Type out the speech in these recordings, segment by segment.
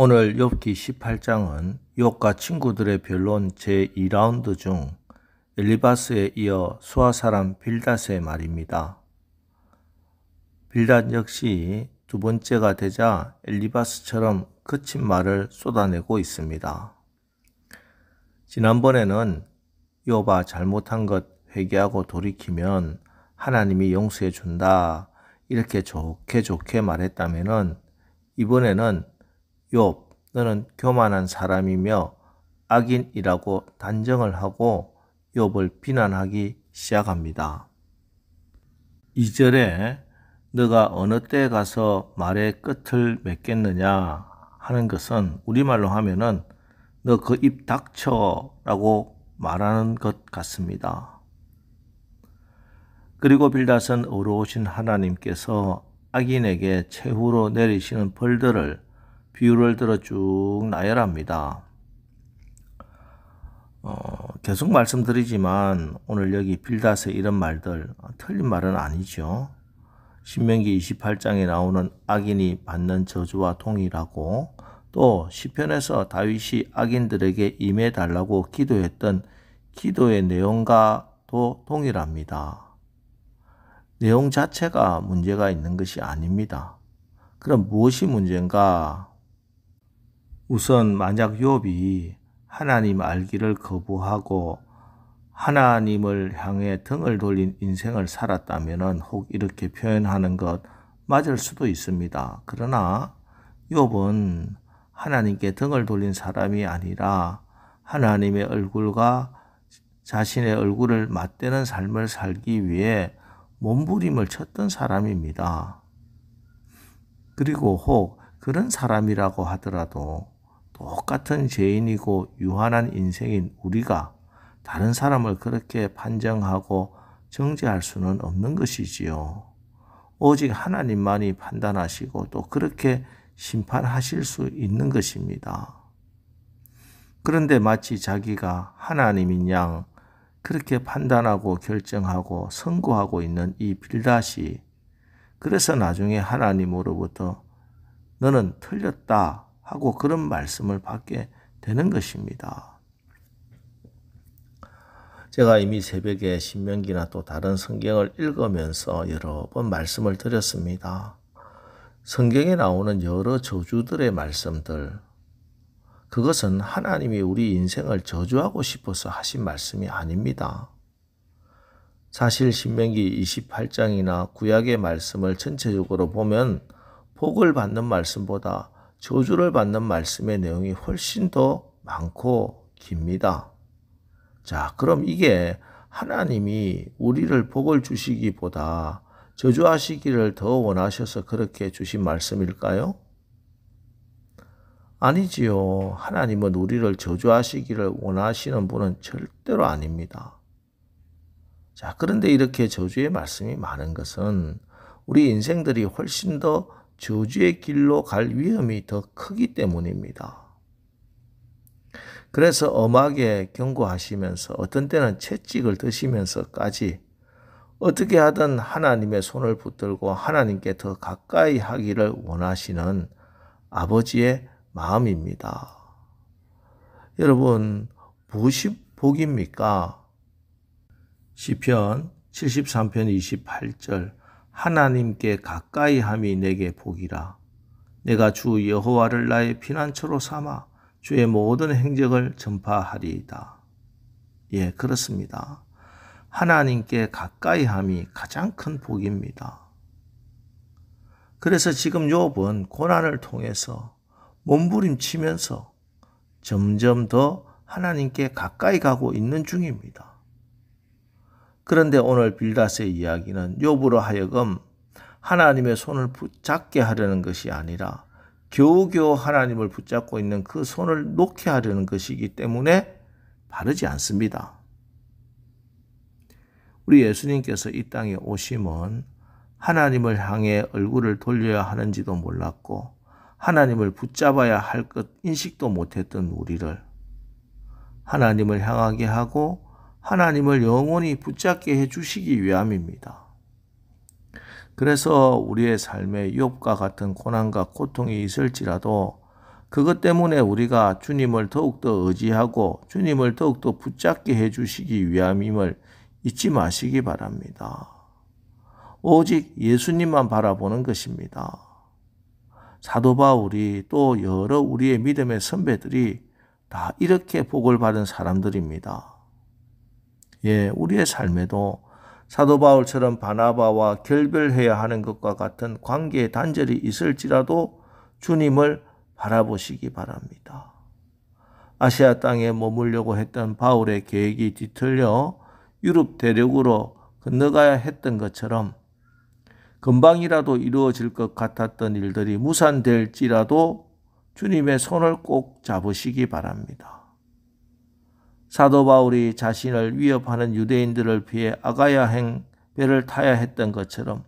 오늘 욥기 18장은 욥과 친구들의 변론 제2라운드 중 엘리바스에 이어 수아 사람 빌닷의 말입니다. 빌닷 역시 두 번째가 되자 엘리바스처럼 거친 말을 쏟아내고 있습니다. 지난번에는 욥아 잘못한 것 회개하고 돌이키면 하나님이 용서해 준다 이렇게 좋게 말했다면은 이번에는 욥, 너는 교만한 사람이며 악인이라고 단정을 하고 욥을 비난하기 시작합니다. 2절에 너가 어느 때에 가서 말의 끝을 맺겠느냐 하는 것은 우리말로 하면은 너 그 입 닥쳐 라고 말하는 것 같습니다. 그리고 빌닷은 의로우신 하나님께서 악인에게 최후로 내리시는 벌들을 비유를 들어 쭉 나열합니다. 계속 말씀드리지만 오늘 여기 빌닷의 이런 말들 틀린 말은 아니죠. 신명기 28장에 나오는 악인이 받는 저주와 동일하고 또 시편에서 다윗이 악인들에게 임해달라고 기도했던 기도의 내용과도 동일합니다. 내용 자체가 문제가 있는 것이 아닙니다. 그럼 무엇이 문제인가? 우선 만약 욥이 하나님 알기를 거부하고 하나님을 향해 등을 돌린 인생을 살았다면 혹 이렇게 표현하는 것 맞을 수도 있습니다. 그러나 욥은 하나님께 등을 돌린 사람이 아니라 하나님의 얼굴과 자신의 얼굴을 맞대는 삶을 살기 위해 몸부림을 쳤던 사람입니다. 그리고 혹 그런 사람이라고 하더라도 똑같은 죄인이고 유한한 인생인 우리가 다른 사람을 그렇게 판정하고 정죄할 수는 없는 것이지요. 오직 하나님만이 판단하시고 또 그렇게 심판하실 수 있는 것입니다. 그런데 마치 자기가 하나님인 양 그렇게 판단하고 결정하고 선고하고 있는 이 빌닷이 그래서 나중에 하나님으로부터 너는 틀렸다 하고 그런 말씀을 받게 되는 것입니다. 제가 이미 새벽에 신명기나 또 다른 성경을 읽으면서 여러 번 말씀을 드렸습니다. 성경에 나오는 여러 저주들의 말씀들, 그것은 하나님이 우리 인생을 저주하고 싶어서 하신 말씀이 아닙니다. 사실 신명기 28장이나 구약의 말씀을 전체적으로 보면 복을 받는 말씀보다 저주를 받는 말씀의 내용이 훨씬 더 많고 깁니다. 자, 그럼 이게 하나님이 우리를 복을 주시기보다 저주하시기를 더 원하셔서 그렇게 주신 말씀일까요? 아니지요. 하나님은 우리를 저주하시기를 원하시는 분은 절대로 아닙니다. 자, 그런데 이렇게 저주의 말씀이 많은 것은 우리 인생들이 훨씬 더 저주의 길로 갈 위험이 더 크기 때문입니다. 그래서 엄하게 경고하시면서 어떤 때는 채찍을 드시면서까지 어떻게 하든 하나님의 손을 붙들고 하나님께 더 가까이 하기를 원하시는 아버지의 마음입니다. 여러분, 무엇이 복입니까? 시편 73편 28절 하나님께 가까이 함이 내게 복이라. 내가 주 여호와를 나의 피난처로 삼아 주의 모든 행적을 전파하리이다. 예, 그렇습니다. 하나님께 가까이 함이 가장 큰 복입니다. 그래서 지금 욥은 고난을 통해서 몸부림치면서 점점 더 하나님께 가까이 가고 있는 중입니다. 그런데 오늘 빌닷의 이야기는 욥으로 하여금 하나님의 손을 붙잡게 하려는 것이 아니라 겨우겨우 하나님을 붙잡고 있는 그 손을 놓게 하려는 것이기 때문에 바르지 않습니다. 우리 예수님께서 이 땅에 오심은 하나님을 향해 얼굴을 돌려야 하는지도 몰랐고 하나님을 붙잡아야 할 것 인식도 못했던 우리를 하나님을 향하게 하고 하나님을 영원히 붙잡게 해주시기 위함입니다. 그래서 우리의 삶에 욥과 같은 고난과 고통이 있을지라도 그것 때문에 우리가 주님을 더욱더 의지하고 주님을 더욱더 붙잡게 해주시기 위함임을 잊지 마시기 바랍니다. 오직 예수님만 바라보는 것입니다. 사도 바울이 또 여러 우리의 믿음의 선배들이 다 이렇게 복을 받은 사람들입니다. 예, 우리의 삶에도 사도 바울처럼 바나바와 결별해야 하는 것과 같은 관계의 단절이 있을지라도 주님을 바라보시기 바랍니다. 아시아 땅에 머물려고 했던 바울의 계획이 뒤틀려 유럽 대륙으로 건너가야 했던 것처럼 금방이라도 이루어질 것 같았던 일들이 무산될지라도 주님의 손을 꼭 잡으시기 바랍니다. 사도 바울이 자신을 위협하는 유대인들을 피해 아가야행 배를 타야 했던 것처럼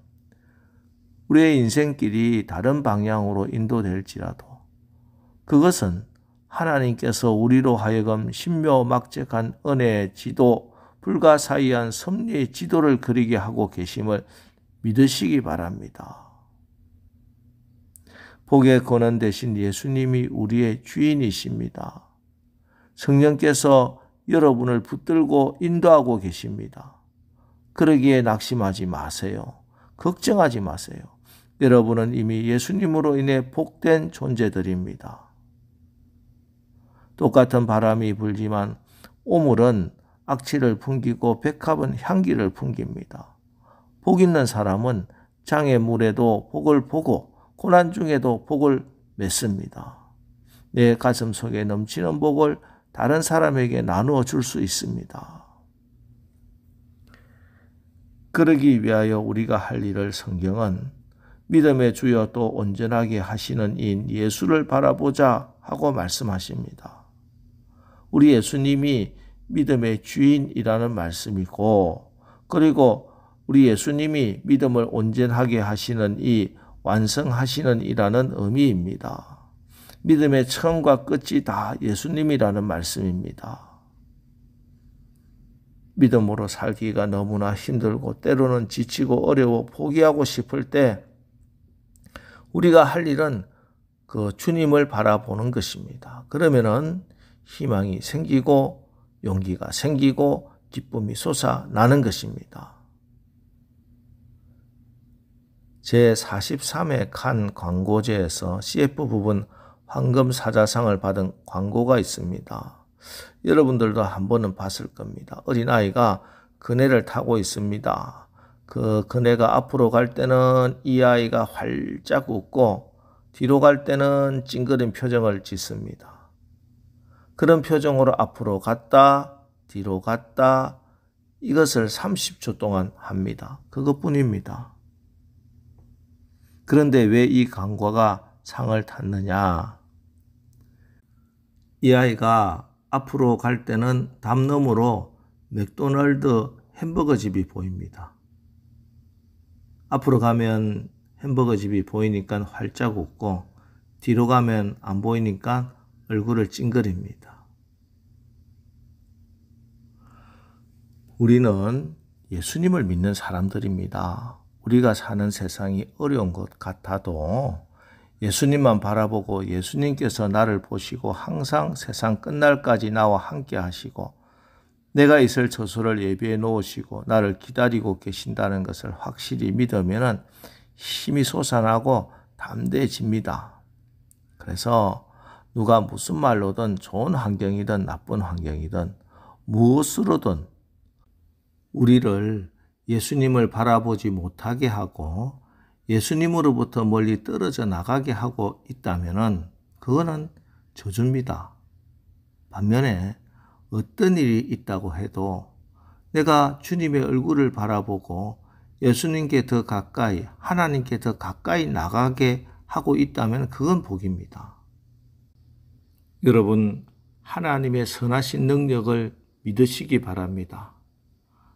우리의 인생길이 다른 방향으로 인도될지라도 그것은 하나님께서 우리로 하여금 신묘막측한 은혜의 지도, 불가사의한 섭리의 지도를 그리게 하고 계심을 믿으시기 바랍니다. 복의 근원 되신 예수님이 우리의 주인이십니다. 성령께서 여러분을 붙들고 인도하고 계십니다. 그러기에 낙심하지 마세요. 걱정하지 마세요. 여러분은 이미 예수님으로 인해 복된 존재들입니다. 똑같은 바람이 불지만 오물은 악취를 풍기고 백합은 향기를 풍깁니다. 복 있는 사람은 장애물에도 복을 보고 고난 중에도 복을 맺습니다. 내 가슴 속에 넘치는 복을 다른 사람에게 나누어 줄 수 있습니다. 그러기 위하여 우리가 할 일을 성경은 믿음의 주여 또 온전하게 하시는 인 예수를 바라보자 하고 말씀하십니다. 우리 예수님이 믿음의 주인이라는 말씀이고 그리고 우리 예수님이 믿음을 온전하게 하시는 이 완성하시는 이라는 의미입니다. 믿음의 처음과 끝이 다 예수님이라는 말씀입니다. 믿음으로 살기가 너무나 힘들고 때로는 지치고 어려워 포기하고 싶을 때 우리가 할 일은 그 주님을 바라보는 것입니다. 그러면은 희망이 생기고 용기가 생기고 기쁨이 솟아나는 것입니다. 제43회 칸 광고제에서 CF 부분 황금 사자상을 받은 광고가 있습니다. 여러분들도 한 번은 봤을 겁니다. 어린아이가 그네를 타고 있습니다. 그 그네가 앞으로 갈 때는 이 아이가 활짝 웃고 뒤로 갈 때는 찡그린 표정을 짓습니다. 그런 표정으로 앞으로 갔다 뒤로 갔다 이것을 30초 동안 합니다. 그것뿐입니다. 그런데 왜 이 광고가 상을 탔느냐? 이 아이가 앞으로 갈 때는 담 너머로 맥도날드 햄버거 집이 보입니다. 앞으로 가면 햄버거 집이 보이니까 활짝 웃고 뒤로 가면 안 보이니까 얼굴을 찡그립니다. 우리는 예수님을 믿는 사람들입니다. 우리가 사는 세상이 어려운 것 같아도 예수님만 바라보고 예수님께서 나를 보시고 항상 세상 끝날까지 나와 함께 하시고 내가 있을 처소를 예비해 놓으시고 나를 기다리고 계신다는 것을 확실히 믿으면 힘이 솟아나고 담대해집니다. 그래서 누가 무슨 말로든 좋은 환경이든 나쁜 환경이든 무엇으로든 우리를 예수님을 바라보지 못하게 하고 예수님으로부터 멀리 떨어져 나가게 하고 있다면 그거는 저주입니다. 반면에 어떤 일이 있다고 해도 내가 주님의 얼굴을 바라보고 예수님께 더 가까이, 하나님께 더 가까이 나가게 하고 있다면 그건 복입니다. 여러분, 하나님의 선하신 능력을 믿으시기 바랍니다.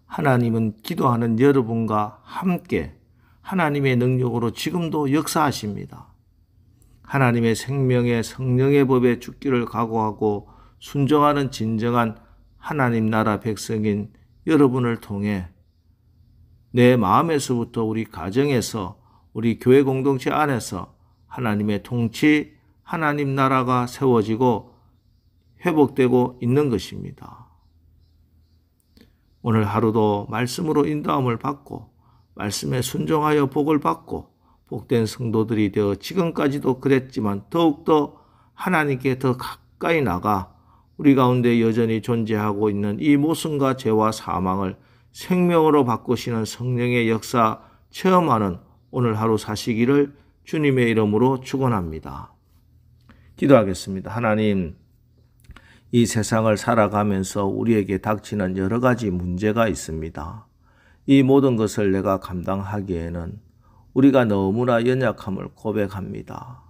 하나님은 기도하는 여러분과 함께 하나님의 능력으로 지금도 역사하십니다. 하나님의 생명의 성령의 법에 죽기를 각오하고 순종하는 진정한 하나님 나라 백성인 여러분을 통해 내 마음에서부터 우리 가정에서 우리 교회 공동체 안에서 하나님의 통치, 하나님 나라가 세워지고 회복되고 있는 것입니다. 오늘 하루도 말씀으로 인도함을 받고 말씀에 순종하여 복을 받고 복된 성도들이 되어 지금까지도 그랬지만 더욱더 하나님께 더 가까이 나가 우리 가운데 여전히 존재하고 있는 이 모순과 죄와 사망을 생명으로 바꾸시는 성령의 역사 체험하는 오늘 하루 사시기를 주님의 이름으로 축원합니다. 기도하겠습니다. 하나님, 이 세상을 살아가면서 우리에게 닥치는 여러 가지 문제가 있습니다. 이 모든 것을 내가 감당하기에는 우리가 너무나 연약함을 고백합니다.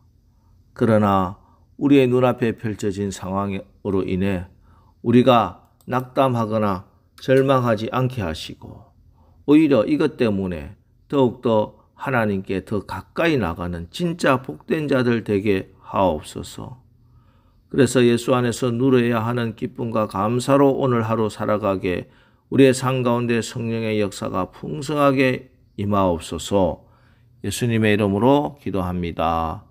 그러나 우리의 눈앞에 펼쳐진 상황으로 인해 우리가 낙담하거나 절망하지 않게 하시고 오히려 이것 때문에 더욱더 하나님께 더 가까이 나가는 진짜 복된 자들 되게 하옵소서. 그래서 예수 안에서 누려야 하는 기쁨과 감사로 오늘 하루 살아가게 우리의 삶 가운데 성령의 역사가 풍성하게 임하옵소서. 예수님의 이름으로 기도합니다.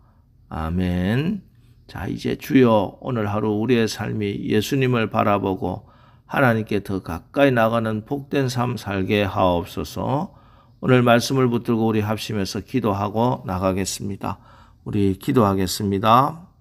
아멘. 자, 이제 주여 오늘 하루 우리의 삶이 예수님을 바라보고 하나님께 더 가까이 나가는 복된 삶 살게 하옵소서. 오늘 말씀을 붙들고 우리 합심해서 기도하고 나가겠습니다. 우리 기도하겠습니다.